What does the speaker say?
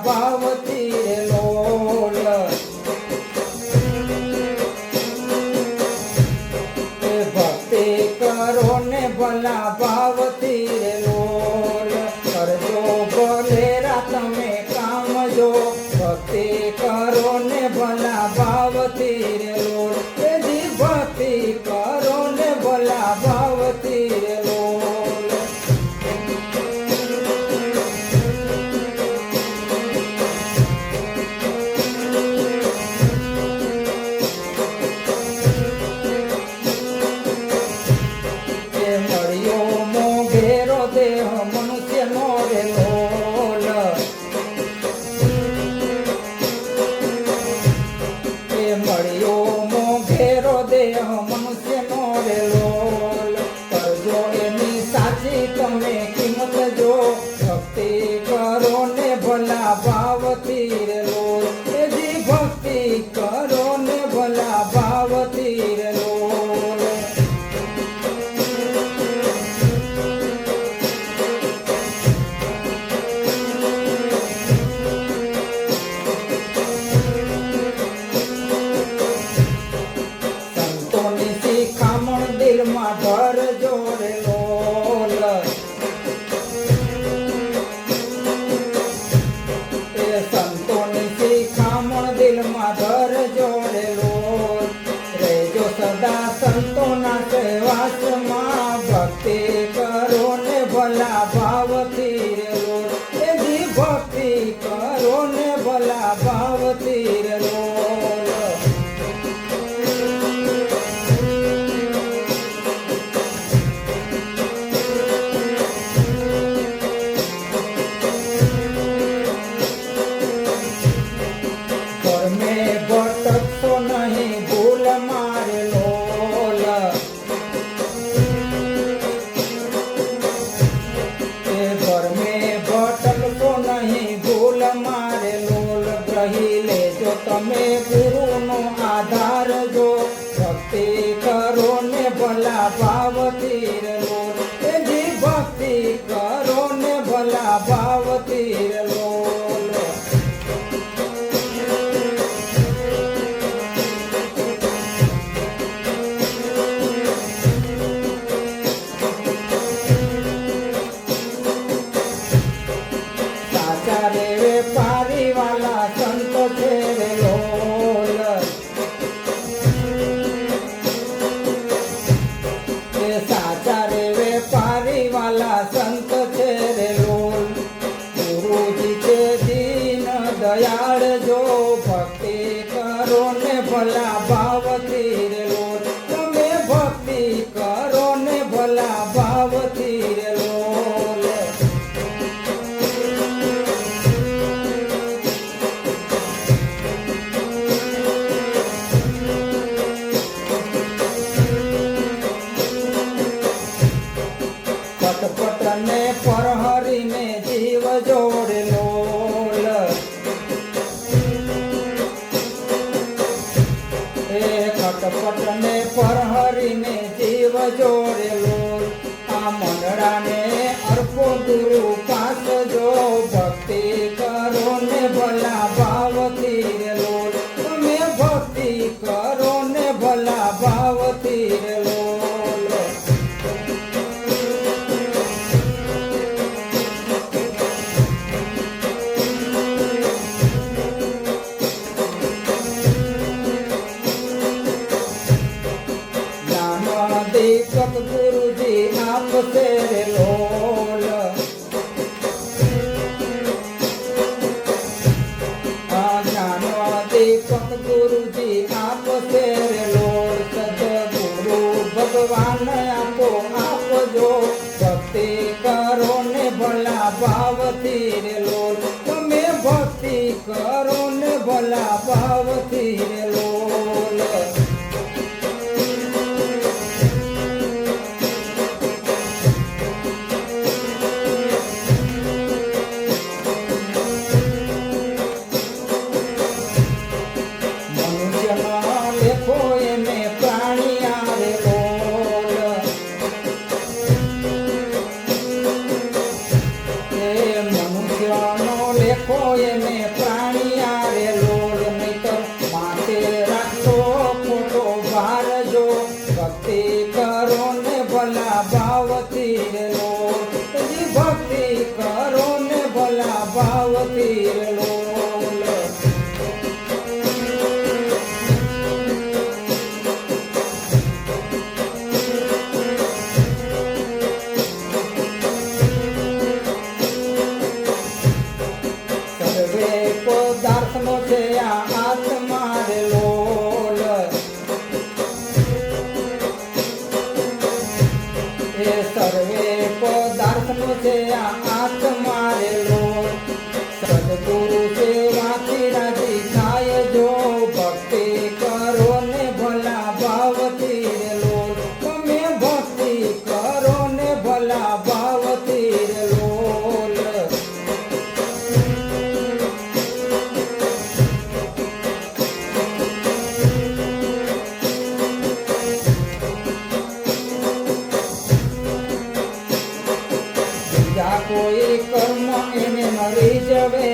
ભાવથી રે લોલ એ ભક્તિ કરો ને ભલા ભાવથી રે લોલ કરજો ભલેરા તમે કામ જો ભક્તિ કરો ને ભલા ભાવથી રે લોલ એજી ભક્તિ કરો ને ભલા ભાવથી રે લોલ એ મળ્યો મોઘેરો દેહ મનુષ્યનો રે લોલ એ મળ્યો મોઘેરો દેહ મનુષ્યનો રે લોલ કરજો એની સાચી તમે કિંમત જો ભક્તિ કરો ને ભલા ભાવથી રે લોલ એજી ભક્તિ કરો ને ભલા ભાવથી રે લોલ સંતોની શિખામણ દિલમાં ભરજો રે લોલ એ સંતોની શિખામણ દિલમાં ધરજો રે લોલ રેજો સદા સંતોના સહેવાસમાં ભક્તિ કરો ને ભલા ભાવથી રે લોલ એજી ભક્તિ કરો ને ભલા ભાવથી રે લોલ ઘર में भटकतो नहीं भूल मारे लोल ए घर में भटकतो नहीं भूल मारे लोल ग्रही ले जो तमे गुरु नो आधार जो भक्ति करो ने भला भावથી रे लोल एजी भक्ति करो ने भला भावથી रे लोल साचा रे वेपारी वाला संत छे रे लोल ए साचा रे वेपारी वाला संत छे रे लोल गुरुजी छे दीन दयाळ जो भक्ति करो ने भला भावથી रे लोल તમે ભક્તિ કરો ને ભલા ભાવથી રે લોલ પટપટ ને પરહરીને જીવ જોડે લોલ એ ખટપટ ને પરહરીને જીવ જોડે લોલ આ મંડળાને અર્પો ગુરુ પાસ જો ભક્તિ કરો ને ભલા ભાવથી રે લોલ તમે ભક્તિ કરો ને ભલા ભાવથી રે લોલ દીપક ગુરુજી આપશે રે લોલ જ્ઞાન દીપક ગુરુજી આપશે રે લોલ સદગુરુ ભગવાન આપો આપજો ભક્તિ કરો ને ભલા ભાવથી રે લોલ તમે ભક્તિ કરો ને ભલા ભાવથી રે લોલ દેખો એને પ્રાણિયા રે લોલ, નહીતર માથે રાખશો ખોટો ભાર જો. ભક્તિ કરો ને ભલા ભાવથી રે લોલ, જી ભક્તિ કરો ને ભલા ભાવથી રે લોલ. સર્વે પદાર્થનો છે આ આત્મા રે લોલ, એ સર્વે પદાર્થનો છે આ આત્મા રે લોલ. સદગુરુ સેવાથી રાજી થાય જો. ભક્તિ કરો ને ભલા ભાવથી રે લોલ, તમે ભક્તિ કરો ને ભલા ભાવથી રે લોલ. બીજા કોઈ કર્મ એને મળી જવે